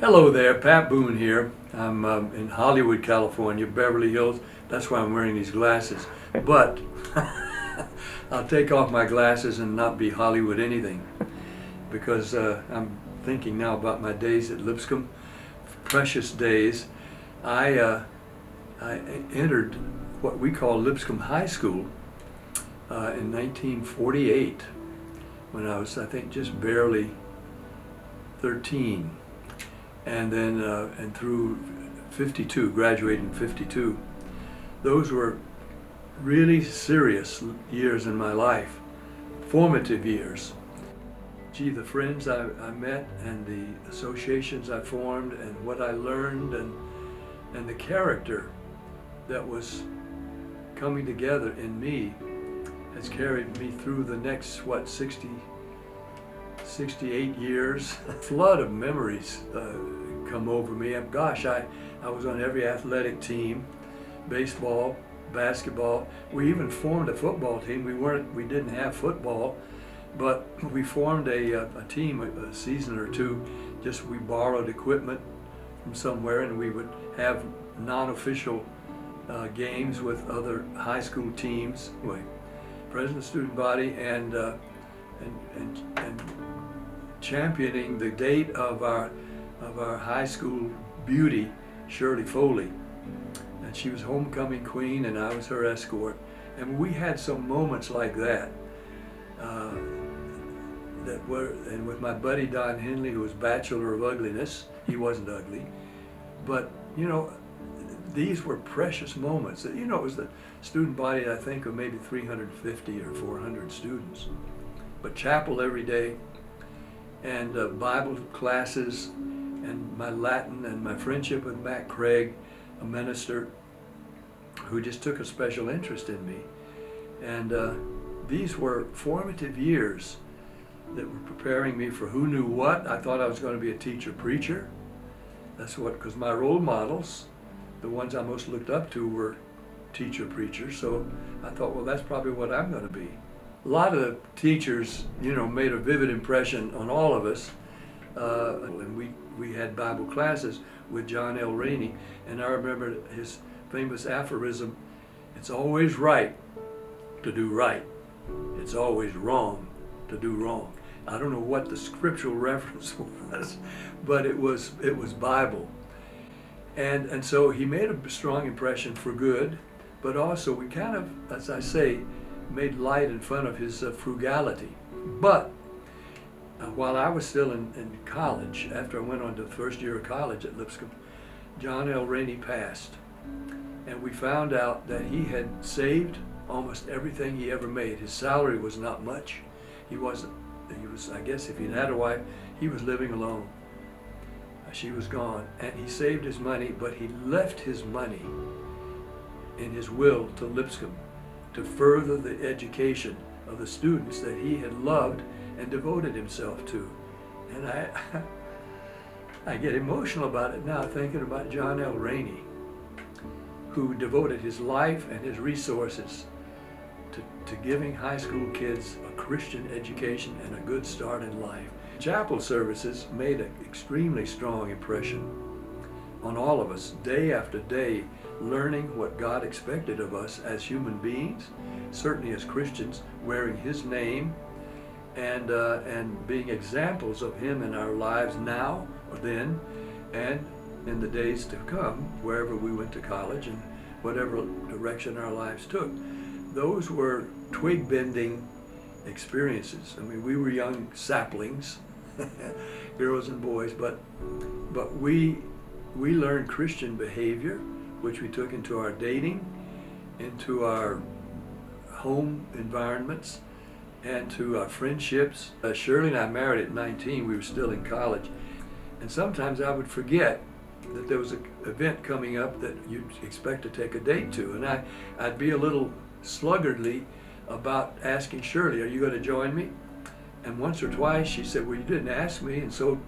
Hello there, Pat Boone here. I'm in Hollywood, California, Beverly Hills. That's why I'm wearing these glasses. But I'll take off my glasses and not be Hollywood anything, because I'm thinking now about my days at Lipscomb, precious days. I entered what we call Lipscomb High School in 1948, when I was, I think, just barely 13. And then and through 52, graduating in 52. Those were really serious years in my life, formative years. Gee, the friends I met and the associations I formed and what I learned and the character that was coming together in me has carried me through the next, 68 years. A flood of memories come over me. Gosh, I was on every athletic team, baseball, basketball. We even formed a football team. We didn't have football, but we formed a team a season or two. Just we borrowed equipment from somewhere, and we would have non-official games with other high school teams. Anyway, president of the student body and championing the date of our high school beauty, Shirley Foley. And she was homecoming queen and I was her escort. And we had some moments like that, and with my buddy Don Henley, who was Bachelor of Ugliness. He wasn't ugly, but you know, these were precious moments. You know, it was the student body, I think, of maybe 350 or 400 students. But chapel every day, and Bible classes, and my Latin, and my friendship with Matt Craig, a minister who just took a special interest in me. And these were formative years that were preparing me for who knew what. I thought I was going to be a teacher preacher. That's what, because my role models, the ones I most looked up to, were teacher preachers. So I thought, well, that's probably what I'm going to be. A lot of the teachers, you know, made a vivid impression on all of us. And we had Bible classes with John L. Rainey, and I remember his famous aphorism, "It's always right to do right. It's always wrong to do wrong." I don't know what the scriptural reference was, but it was Bible. And so he made a strong impression for good, but also we kind of, as I say, made light and fun of his frugality. But while I was still in college, after I went on to the first year of college at Lipscomb, John L. Rainey passed. And we found out that he had saved almost everything he ever made. His salary was not much. He was, I guess if he'd had a wife, he was living alone. She was gone. And he saved his money, but he left his money in his will to Lipscomb to further the education of the students that he had loved and devoted himself to. And I get emotional about it now, thinking about John L. Rainey, who devoted his life and his resources to giving high school kids a Christian education and a good start in life. Chapel services made an extremely strong impression on all of us, day after day, learning what God expected of us as human beings, certainly as Christians, wearing His name, and being examples of Him in our lives now or then, and in the days to come, wherever we went to college and whatever direction our lives took. Those were twig-bending experiences. I mean, we were young saplings, girls and boys, but we learned Christian behavior, which we took into our dating, into our home environments, and to our friendships. Shirley and I married at 19. We were still in college. And sometimes I would forget that there was an event coming up that you'd expect to take a date to. And I'd be a little sluggardly about asking Shirley, "Are you going to join me?" And once or twice she said, "Well, you didn't ask me." And so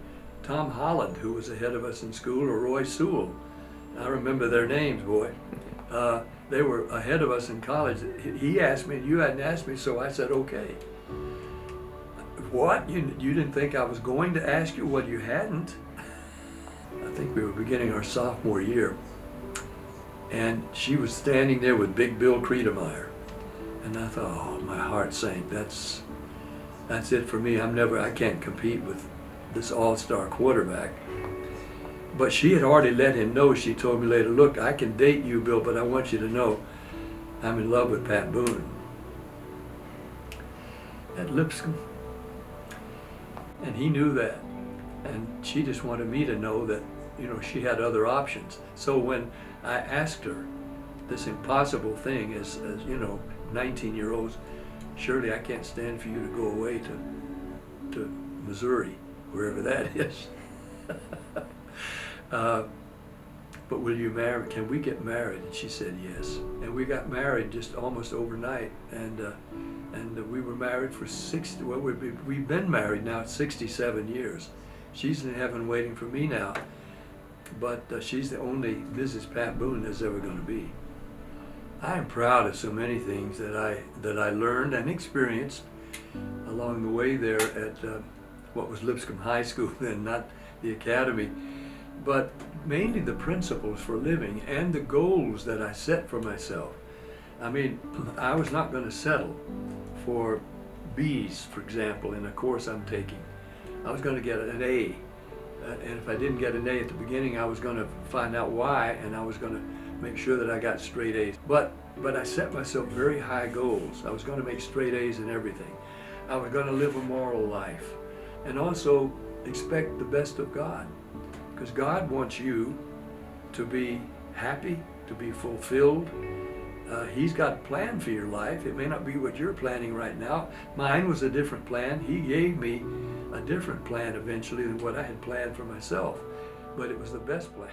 Tom Holland, who was ahead of us in school, or Roy Sewell, I remember their names, boy. They were ahead of us in college. He asked me, and you hadn't asked me, so I said, okay. What? You didn't think I was going to ask you? Well, you hadn't. I think we were beginning our sophomore year. And she was standing there with Big Bill Creedemeyer. And I thought, oh, my heart sank. That's it for me. I can't compete with this all-star quarterback. But she had already let him know. She told me later, look, I can date you, Bill, but I want you to know I'm in love with Pat Boone at Lipscomb. And he knew that. And she just wanted me to know that, you know, she had other options. So when I asked her this impossible thing as you know, 19-year-olds, surely I can't stand for you to go away to Missouri, wherever that is. But will you marry? Can we get married? And she said yes. And we got married just almost overnight. And we were married for 60. Well, we've been married now 67 years. She's in heaven waiting for me now. But she's the only Mrs. Pat Boone there's ever going to be. I am proud of so many things that I learned and experienced along the way there at what was Lipscomb High School then, not the academy. But mainly the principles for living and the goals that I set for myself. I mean, I was not going to settle for B's, for example, in a course I'm taking. I was going to get an A. And if I didn't get an A at the beginning, I was going to find out why, and I was going to make sure that I got straight A's. But I set myself very high goals. I was going to make straight A's in everything. I was going to live a moral life and also expect the best of God. Because God wants you to be happy, to be fulfilled. He's got a plan for your life. It may not be what you're planning right now. Mine was a different plan. He gave me a different plan eventually than what I had planned for myself. But it was the best plan.